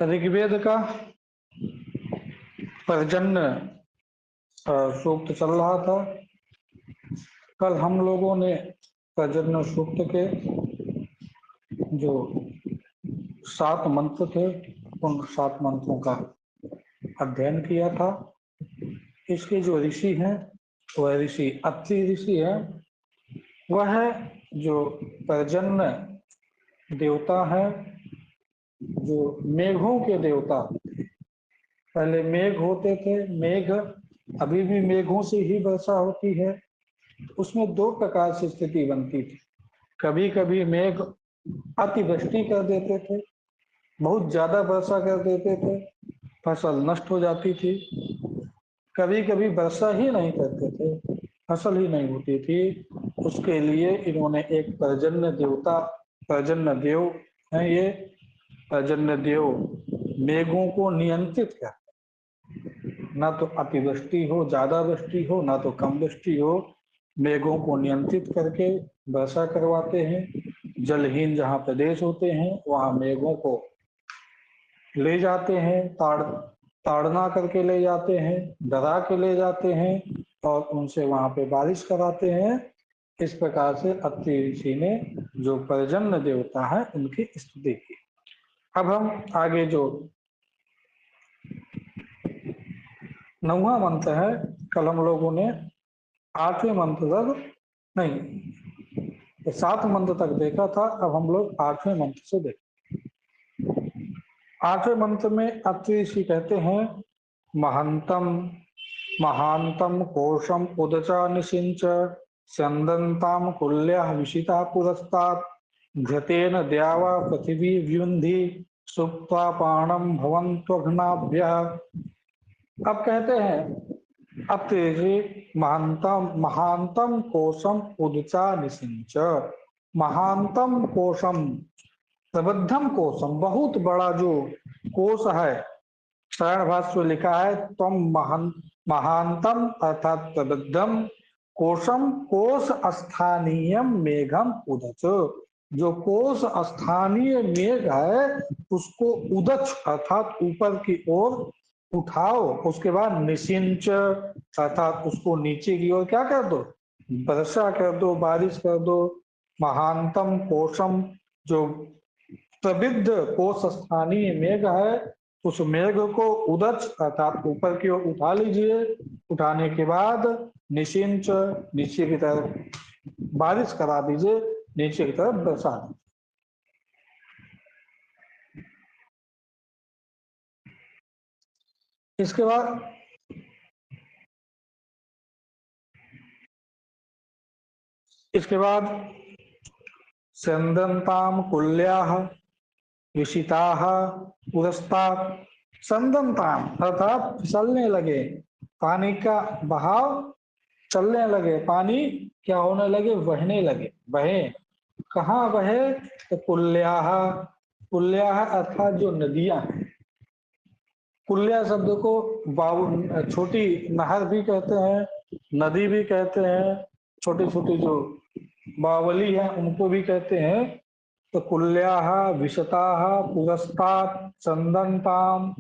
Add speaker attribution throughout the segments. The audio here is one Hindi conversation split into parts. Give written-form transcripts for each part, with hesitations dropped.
Speaker 1: ऋग्वेद का पर्जन्य सूक्त चल रहा था। कल हम लोगों ने पर्जन्य सूक्त के जो 7 मंत्र थे उन 7 मंत्रों का अध्ययन किया था। इसके जो ऋषि हैं वह ऋषि अत्रि ऋषि है। वह जो पर्जन्य देवता है, जो मेघों के देवता। पहले मेघ होते थे, मेघ अभी भी मेघों से ही वर्षा होती है। उसमें 2 प्रकार से स्थिति बनती थी। कभी कभी मेघ अतिवृष्टि कर देते थे, बहुत ज्यादा वर्षा कर देते थे, फसल नष्ट हो जाती थी। कभी कभी वर्षा ही नहीं करते थे, फसल ही नहीं होती थी। उसके लिए इन्होंने एक पर्जन्य देवता, पर्जन्य देव है ये, पर्जन्य देव मेघों को नियंत्रित कर, ना तो अतिवृष्टि हो, ज्यादा वृष्टि हो, ना तो कम वृष्टि हो, मेघों को नियंत्रित करके वर्षा करवाते हैं। जलहीन जहाँ प्रदेश होते हैं वहाँ मेघों को ले जाते हैं, ताड़ना करके ले जाते हैं, डरा के ले जाते हैं और उनसे वहां पे बारिश कराते हैं। इस प्रकार से अत्रि ऋषि ने जो पर्जन्य देवता है उनकी स्तुति की। अब हम आगे जो 9वां मंत्र है, कल हम लोगों ने 8वें मंत्र तक नहीं 7 मंत्र तक देखा था। अब हम लोग 8वें मंत्र से देखें। 8वें मंत्र में अत्रि ऋषि कहते हैं, महंतम महांतम कोशम उदचा निषिंच स्यंदन्ताम कुल्याः विशिता पुरस्तात् घृतेन द्यावा पृथिवी व्युन्धि सुप्त्वा पाणम भवन्त्वघ्नाभ्यः। अब कहते हैं अत्रि ऋषि, महांतम महांतम कोशम उदचा निषिंच। महांतम कोशम, प्रबद्धम कोशम, बहुत बड़ा जो कोश है। शरण भाष्य में लिखा है तम महांतम अर्थात प्रबद्धम कोशम, कोश स्थानीयम मेघम उदच। जो कोश स्थानीय मेघ है उसको उदच अर्थात ऊपर की ओर उठाओ। उसके बाद निषिंच अर्थात उसको नीचे की ओर क्या कर दो, वर्षा कर दो, बारिश कर दो। महांतम कोशम, जो प्रबिद्ध कोश स्थानीय मेघ है, उस मेघ को उदच अर्थात ऊपर की ओर उठा लीजिए। उठाने के बाद निषिंच, नीचे की तरफ बारिश करा दीजिए, नीचे की तरफ बरसा दीजिए। इसके बाद संदंताम कुल्याः विशिताः पुरस्तात्। संदंताम अर्थात फिसलने लगे, पानी का बहाव चलने लगे, पानी क्या होने लगे, बहने लगे, बहे। कहाँ बहे, तो कुल्याः, कुल्याः अर्थात जो नदियां हैं। कुल्या शब्द को छोटी नहर भी कहते हैं, नदी भी कहते हैं, छोटी छोटी जो बावली है उनको भी कहते हैं। तो कुल्याः विशताः पुरस्तात् संदंताम,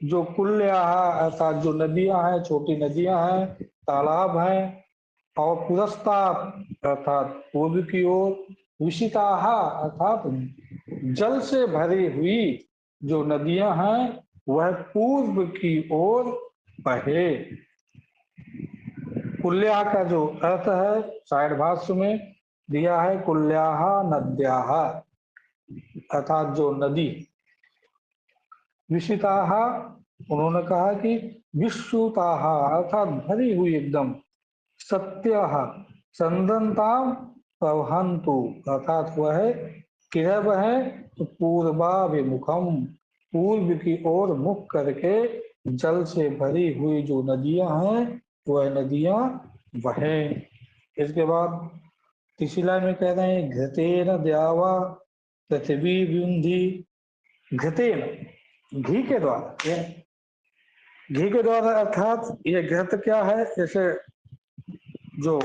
Speaker 1: जो कुल्याः अर्थात जो नदियां हैं, छोटी नदियां हैं, तालाब हैं, और पुरस्तात् अर्थात पूर्व की ओर, विशिताः अर्थात जल से भरी हुई जो नदियां हैं वह पूर्व की ओर बहे। कुल्या का जो अर्थ है साइड भाष्य में दिया है, कुल्याः नद्याः अर्थात जो नदी। विशिताः उन्होंने कहा कि विश्रुताः अर्थात भरी हुई एकदम। सत्यः संदंताम प्रवहन्तु अर्थात वह किरब है तो पूर्वाभिमुखम, पूर्व की ओर मुख करके जल से भरी हुई जो नदियां हैं वह नदियां बहें। इसके बाद तीसरी लाइन में कह रहे हैं, घृतेन द्यावा पृथ्वी व्युन्धि। घृतेन, घी के द्वारा, घी के द्वारा अर्थात ये घृत क्या है, जैसे जो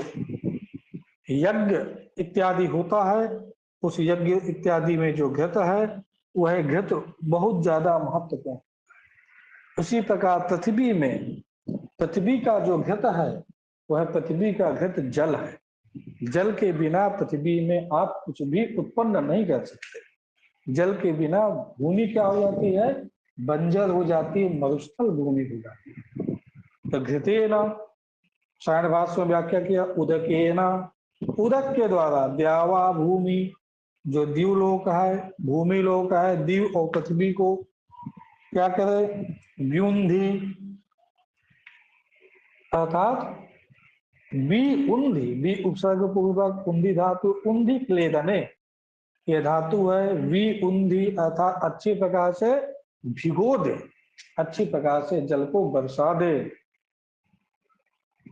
Speaker 1: यज्ञ इत्यादि होता है उस यज्ञ इत्यादि में जो घृत है वह घृत बहुत ज्यादा महत्वपूर्ण। उसी प्रकार पृथ्वी का जो घृत है वह पृथ्वी का घृत जल है। जल के बिना पृथ्वी में आप कुछ भी उत्पन्न नहीं कर सकते। जल के बिना भूमि क्या हो जाती है, बंजर हो जाती है, मरुस्थल भूमि हो जाती है। तो घृतेन सायण भाष्य में व्याख्या किया, उदकेन, उदक के द्वारा, द्यावा भूमि, जो द्यूलोक है, भूमि लोक है, दीव और पृथ्वी को क्या करे, व्युंधी, अर्थात बी उन्धी, बी उपसर्ग पूर्वक उन्धी धातु, उन्धी क्लेदने ये धातु है, वी उन्धी अर्थात अच्छी प्रकार से भिगो दे, अच्छी प्रकार से जल को बरसा दे।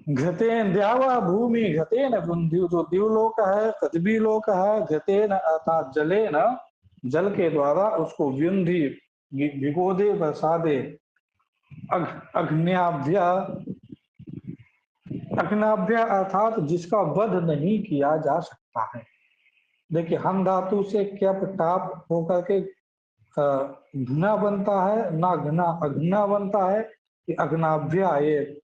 Speaker 1: घृतेन द्यावा भूमि घृतेन वृंधि, जो द्यूलोक है, पृथ्वी लोक है, घृतेन अर्थात जलेन, जल के द्वारा उसको व्युंधि भिगो दे, बरसा दे। अग्न्याभ्य, अग्नाभ्य अर्थात जिसका वध नहीं किया जा सकता है। देखिए हम धातु से क्यप टाप होकर के घृना बनता है, ना घृना अघ्ना बनता है, कि अग्नाभ्य ये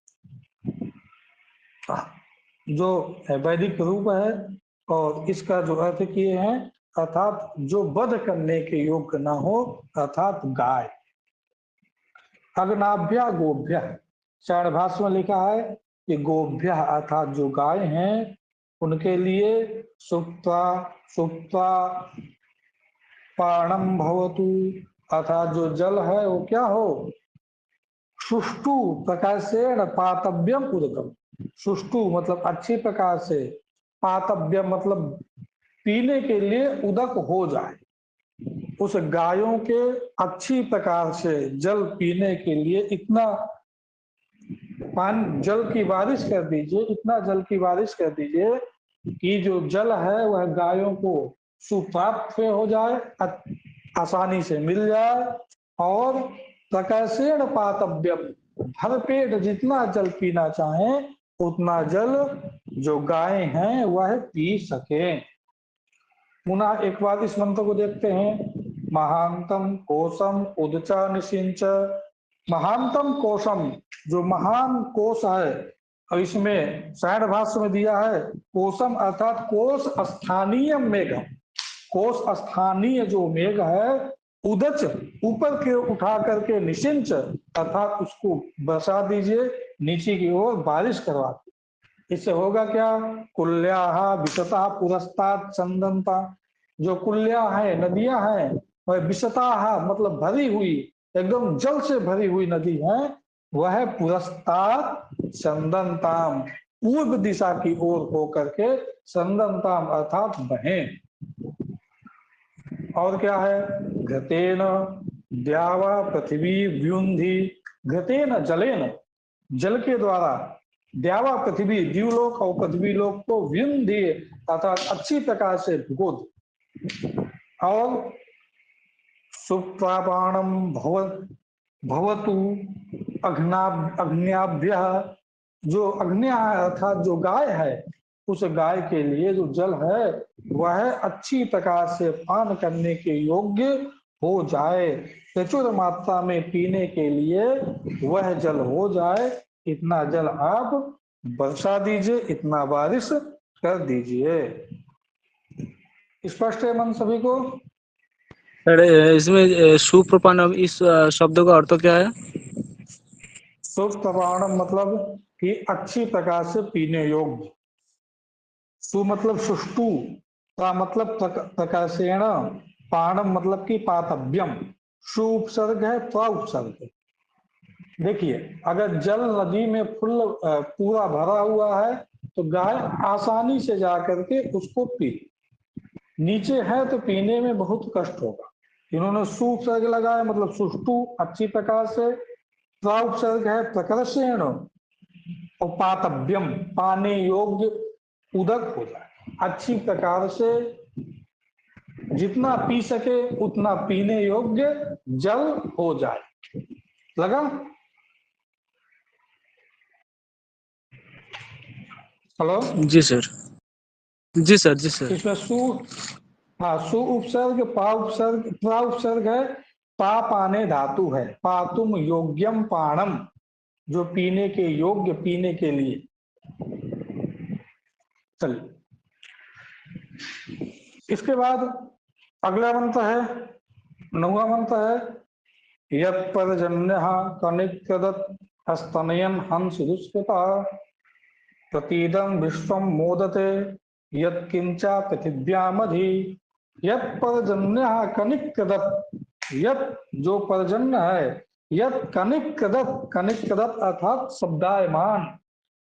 Speaker 1: जो वैदिक रूप है और इसका जो अर्थ किए हैं अर्थात जो वध करने के योग्य ना हो, अर्थात गाय। अग्नाभ्य गोभ्य, शरण भाष्य में लिखा है कि गोभ्य अर्थात जो गाय हैं उनके लिए सुप्ता सुप्ता पाणम भवतु, अर्थात जो जल है वो क्या हो, सुष्टु प्रकार से पातव्यम उदकम। सुष्टु मतलब अच्छी प्रकार से, पातव्यम मतलब पीने के लिए उदक हो जाए। उस गायों के अच्छी प्रकार से जल पीने के लिए इतना पानी, जल की बारिश कर दीजिए, इतना जल की बारिश कर दीजिए कि जो जल है वह गायों को सुप्राप्त हो जाए, आसानी से मिल जाए, और प्रकर्षेण पातव्यम, भरपेट जितना जल पीना चाहें उतना जल जो गाय हैं वह पी सके। पुनः एक बार इस मंत्र को देखते हैं, महांतम कोशम उदचा निशिंच। महानतम कोशम, जो महान कोश है, और इसमें सायण भाष्य में दिया है कोशम अर्थात कोश स्थानीय मेघ, कोश स्थानीय जो मेघ है, उदच ऊपर के उठा करके निशिंच अर्थात उसको बरसा दीजिए, नीचे की ओर बारिश करवा दीजिए। इससे होगा क्या, कुल्या विशता पुरस्तात् चंदनता, जो कुल्या है नदियां हैं वह विशता मतलब भरी हुई, एकदम जल से भरी हुई नदी है, वह पुरस्तात् चंदनताम, पूर्व दिशा की ओर होकर के चंदनताम अर्थात बहें। और क्या है, घृतेन द्यावा पृथ्वी व्युंधि, घृतेन जलेन, जल के द्वारा, द्यावा पृथ्वी द्यूलोक और पृथ्वी लोक को व्युंधि अर्थात अच्छी प्रकार से भिगो दे। और सुप्रापाणम भवतु अग्न्याभ्य, जो अग्न्या है अर्थात जो गाय है, उस गाय के लिए जो जल है वह अच्छी प्रकार से पान करने के योग्य हो जाए, प्रचुर मात्रा में पीने के लिए वह जल हो जाए, इतना जल आप बरसा दीजिए, इतना बारिश कर दीजिए। स्पष्ट है मन सभी को?
Speaker 2: अरे इसमें सुप्रपानम इस शब्द का अर्थ क्या है?
Speaker 1: सुप्रपानम मतलब कि अच्छी प्रकार से पीने योग्य, सु मतलब सुष्टु, प्रा मतलब प्रकाशेण, पाणम मतलब कि पातव्यम, सु उपसर्ग है, प्रा उपसर्ग है। देखिए अगर जल नदी में फुल पूरा भरा हुआ है तो गाय आसानी से जा करके उसको पी, नीचे है तो पीने में बहुत कष्ट होगा। इन्होंने सु उपसर्ग लगाया मतलब सुष्टु अच्छी प्रकार से, प्रा उपसर्ग है प्रकर्षेण, और पातव्यम पाने योग्य उदक हो जाए, अच्छी प्रकार से जितना पी सके उतना पीने योग्य जल हो जाए। लगा? हेलो
Speaker 2: जी सर, जी सर, जी सर।
Speaker 1: इसमें सु हाँ, सु उपसर्ग, पा उपसर्ग, प्रा उपसर्ग है, पा पाने धातु है, पातुम योग्यम पाणम, जो पीने के योग्य, पीने के लिए। चलिए, इसके बाद अगला मंत्र है, 9वां मंत्र है, यत् पर्जन्यः कनिक्रदत् स्तनयन् हंस दुष्कृता प्रतीदं विश्वं मोदते यत्किंचा पृथिव्यामधि। यत् पर्जन्यः कनिक्रदत्, यत् जो पर्जन्य है, यत् कनिक्रदत्, कनिक्रदत् अर्थात शब्दायमान,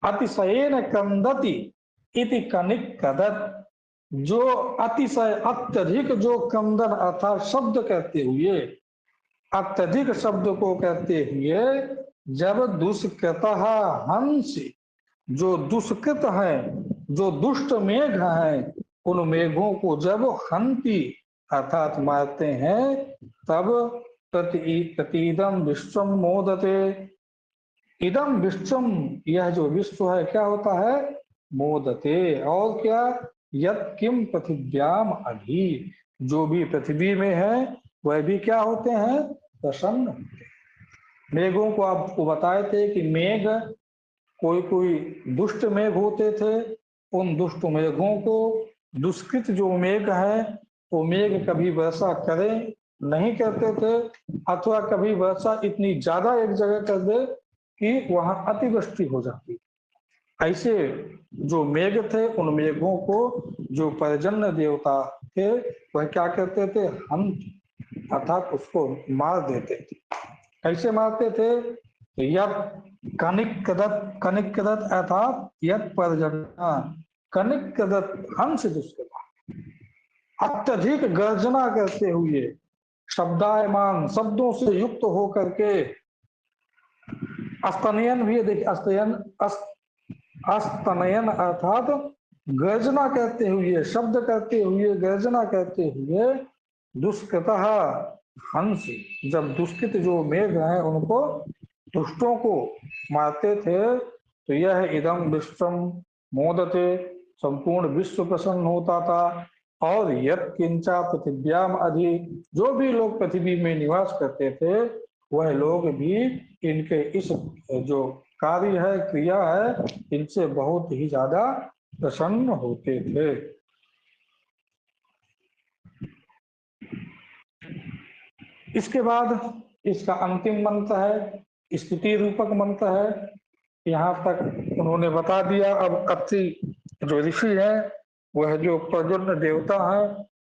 Speaker 1: अतिशयेन क्रंदति इति कनिक्रदत्, जो अतिशय अत्यधिक जो क्रंदन अर्थात शब्द कहते हुए, अत्यधिक शब्द को कहते हुए, जब दुष्कृत हंस, जो दुष्कृत है, जो दुष्ट मेघ है, उन मेघों को जब हंती अर्थात मारते हैं, तब प्रतीदम विश्वम मोदते, इदम विश्वम, यह जो विश्व है क्या होता है, मोदते, और क्या, यत् किम पृथिव्याम अधि, जो भी पृथ्वी में है वह भी क्या होते हैं, प्रसन्न होते हैं। मेघों को आपको बताए थे कि मेघ कोई कोई दुष्ट मेघ होते थे, उन दुष्ट मेघों को, दुष्कृत जो मेघ है, वो मेघ कभी वर्षा करे नहीं करते थे, अथवा कभी वर्षा इतनी ज्यादा एक जगह कर दे कि वहां अतिवृष्टि हो जाती। ऐसे जो मेघ थे, उन मेघों को जो पर्जन्य देवता थे वह क्या करते थे, हम अर्थात उसको मार देते थे। कैसे मारते थे, यद कनिक्रदत्, कनिक्रदत् अर्थात यद पर्जन्य, कनिक्रदत् हंस दुष्कृता, अत्यधिक गर्जना करते हुए, शब्दायमान, शब्दों से युक्त होकर के, स्तनयन भी देखिए, स्तनयन अर्थात गर्जना करते हुए, शब्द करते हुए, गर्जना करते हुए, दुष्कृतः हंस, जब दुष्कृत जो मेघ हैं उनको, दुष्टों को मारते थे, तो यह इदम विश्वम मोदते, संपूर्ण विश्व प्रसन्न होता था। और यत् किंचा पृथिव्याम अधि, जो भी लोग पृथ्वी में निवास करते थे वह लोग भी इनके इस जो कार्य है, क्रिया है, इनसे बहुत ही ज्यादा प्रसन्न होते थे। इसके बाद इसका अंतिम मंत्र है, स्तुति रूपक मंत्र है। यहाँ तक उन्होंने बता दिया। अब अत्रि जो ऋषि है, वह जो पर्जन्य देवता है,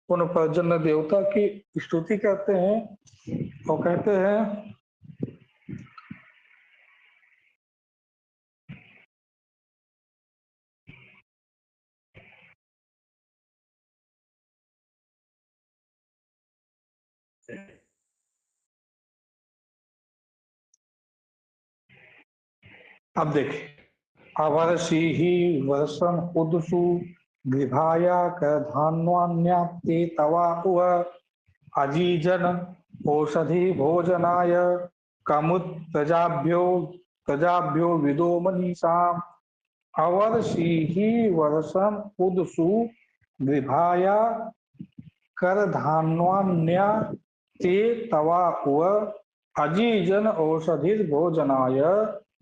Speaker 1: उन पर्जन्य देवता की स्तुति करते हैं और कहते हैं, अब देखिए, अवर्षि ही वर्षम उदसु विभाया धान्वान्याप्ते तवा उव अजीजन औषधि भोजनाय कमुत प्रजाभ्यो विदो मनीषाम। अवर्षि ही वर्षम उदसु विभाया धान्वान्या ते तवा उव अजीजन औषधि भोजनाय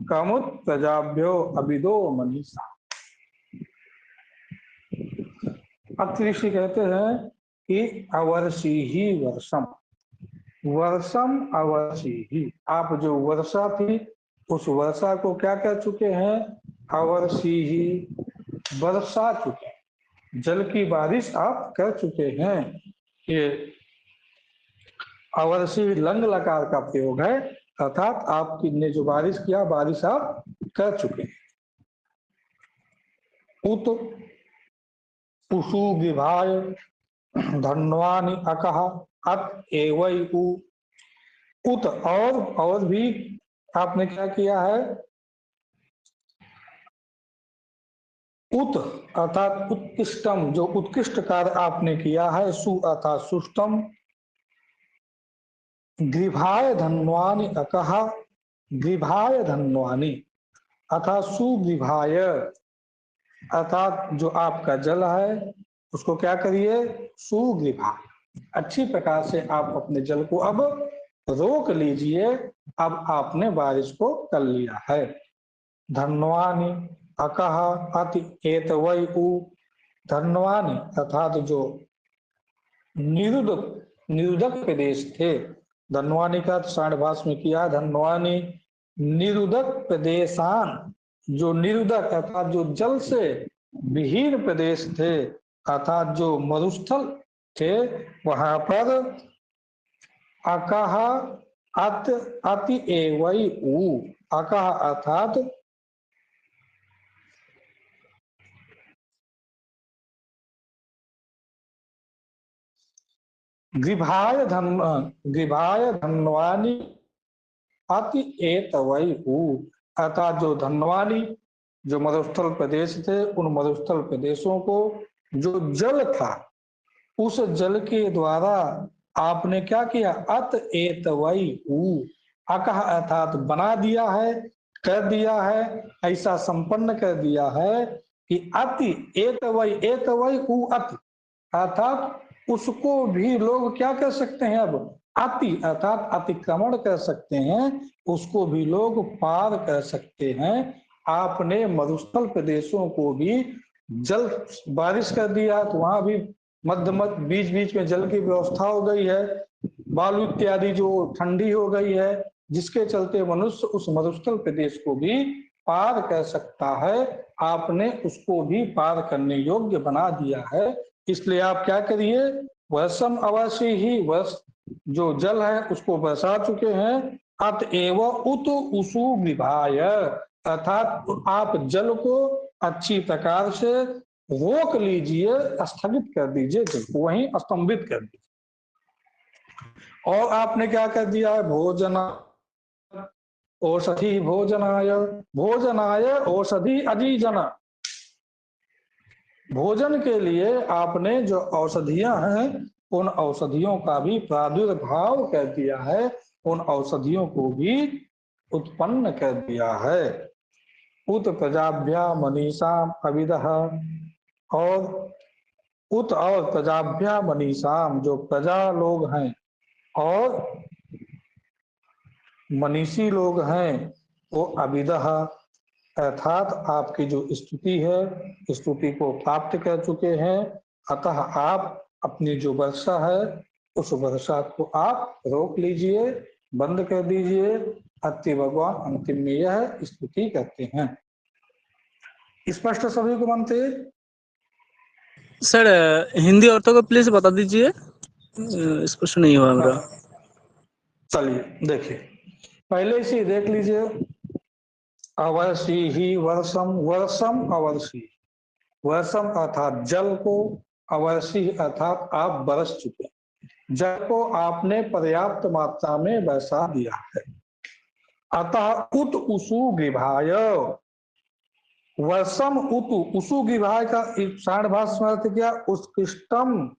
Speaker 1: कमुत प्रजाभ्यो अभिदो मनीषा। अत्रि ऋषि कहते हैं कि अवर्षि ही वर्षम, वर्षम अवर्षि ही, आप जो वर्षा थी उस वर्षा को क्या कर चुके हैं, अवर्षि ही, बरसा चुके, जल की बारिश आप कर चुके हैं। ये अवर्षि लंग लकार का प्रयोग है, अर्थात आपकी ने जो बारिश किया, बारिश आप कर चुके हैं। उत पुषु विभाय धन्वानि अकह अत एवै उ, उत और भी आपने क्या किया है, उत अर्थात उत्कृष्टम, जो उत्कृष्ट कार्य आपने किया है, सु अर्थात सुष्टम, ग्रीभाय धन्वानि अकह, ग्रीभाय धन्वानि अर्थात सुग्रीभाय, अर्थात जो आपका जल है उसको क्या करिए, सुगृभा, अच्छी प्रकार से आप अपने जल को अब रोक लीजिए। अब आपने बारिश को कर लिया है। धन्वानि अकह अति एतवै उ, धन्वानि अर्थात जो निरुदक निरुदक प्रदेश थे, धन्वानि का सांडभाष में किया, धन्वानि निरुदक प्रदेशान, जो निरुदक अर्थात जो जल से विहीन प्रदेश थे, अर्थात जो मरुस्थल थे, वहां पर अकह अत अति एवै उ, अकह अर्थात गृभाय धन्वानि अति एतवै उ, अर्थात जो धन्वानी, जो मरुस्थल प्रदेश थे, उन मरुस्थल प्रदेशों को जो जल था, उस जल के द्वारा आपने क्या किया, अत एतवै उ, अकह अर्थात बना दिया है, कर दिया है, ऐसा संपन्न कर दिया है कि अति एतवै, एतवै उ अति, अर्थात उसको भी लोग क्या कर सकते हैं, अब अति अर्थात अतिक्रमण कर सकते हैं, उसको भी लोग पार कर सकते हैं। आपने मरुस्थल प्रदेशों को भी जल बारिश कर दिया, तो वहां भी मध्य मध्य बीच बीच में जल की व्यवस्था हो गई है, बालू इत्यादि जो ठंडी हो गई है, जिसके चलते मनुष्य उस मरुस्थल प्रदेश को भी पार कर सकता है। आपने उसको भी पार करने योग्य बना दिया है। इसलिए आप क्या करिए, वर्षम अवश्य ही, वर्ष जो जल है उसको बरसा चुके हैं, अतएव उत उसु विभाय, अर्थात आप जल को अच्छी प्रकार से रोक लीजिए, स्थगित कर दीजिए, जल को वहीं स्तंभित कर दीजिए। और आपने क्या कर दिया है, भोजन औषधि भोजनाय, भोजनाय औषधि अजीजन, भोजन के लिए आपने जो औषधियां हैं, उन औषधियों का भी प्रादुर्भाव कर दिया है, उन औषधियों को भी उत्पन्न कर दिया है। उत प्रजाभ्या मनीषाम अविदः, और उत और प्रजाभ्या मनीषाम, जो प्रजा लोग हैं और मनीषी लोग हैं, वो अविदः अर्थात आपकी जो स्तुति है, स्तुति को प्राप्त कर चुके हैं। अतः आप अपनी जो वर्षा है, उस वर्षा को आप रोक लीजिए, बंद कर दीजिए। अति भगवान अंतिम में यह स्तुति करते हैं। स्पष्ट सभी को बनते?
Speaker 2: सर हिंदी अर्थों को प्लीज बता दीजिए, स्पष्ट नहीं हुआ मेरा।
Speaker 1: चलिए देखिए, पहले से देख लीजिए। अवर्षी ही वर्षम, वर्षम अवर्षी, वर्षम अर्थात जल को, अवर्षी अर्थात आप बरस चुके, जल को आपने पर्याप्त मात्रा में बरसा दिया है। अतः उत उसु गिभाय, वर्षम उतु उसु गिभाय का सांडभाष में अर्थ क्या, उत्कृष्टम,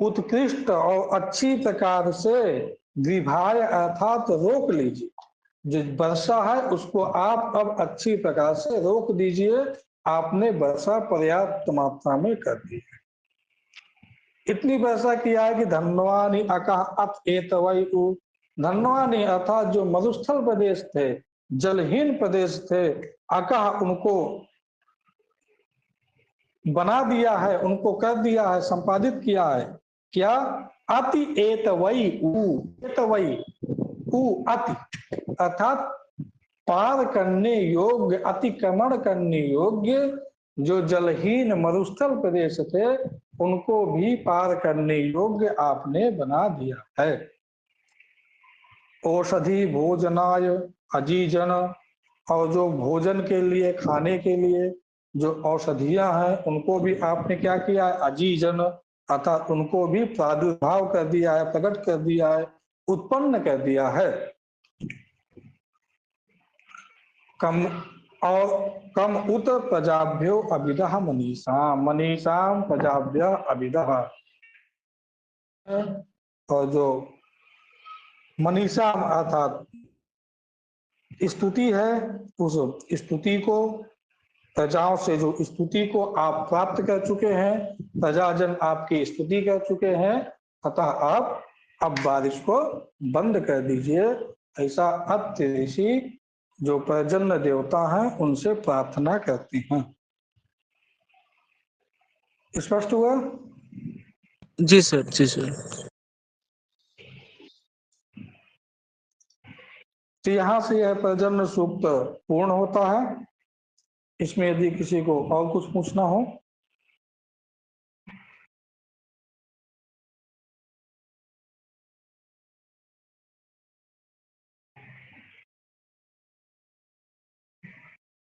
Speaker 1: उत्कृष्ट और अच्छी प्रकार से, गिभाय अर्थात रोक लीजिए, जो वर्षा है उसको आप अब अच्छी प्रकार से रोक दीजिए। आपने वर्षा पर्याप्त मात्रा में कर दी है। इतनी वर्षा किया है कि धन्वानी अकह अत एतवै उ, धन्वानी अर्थात जो मरुस्थल प्रदेश थे, जलहीन प्रदेश थे, अकह उनको बना दिया है, उनको कर दिया है, संपादित किया है। क्या, अति एतवै उ, एतवै उ अति अर्थात पार करने योग्य, अतिक्रमण करने योग्य जो जलहीन मरुस्थल प्रदेश थे, उनको भी पार करने योग्य आपने बना दिया है। औषधि भोजनाय अजीजन, और जो भोजन के लिए, खाने के लिए जो औषधियां हैं, उनको भी आपने क्या किया है, अजीजन अर्थात उनको भी प्रादुर्भाव कर दिया है, प्रकट कर दिया है, उत्पन्न कर दिया है। कम और कम उत प्रजाभ्यो अभिदः मनीषाम, मनीषाम प्रजाभ्य अभिदः, और जो मनीषाम अर्थात स्तुति है, उस स्तुति को प्रजाओं से जो स्तुति को आप प्राप्त कर चुके हैं, प्रजाजन आपकी स्तुति कर चुके हैं, अतः आप अब बारिश को बंद कर दीजिए। ऐसा अत्रि ऋषि जो पर्जन्य देवता हैं उनसे प्रार्थना करते हैं। स्पष्ट हुआ?
Speaker 2: जी सर, जी सर।
Speaker 1: तो यहां से यह पर्जन्य सूक्त पूर्ण होता है। इसमें यदि किसी को और कुछ पूछना हो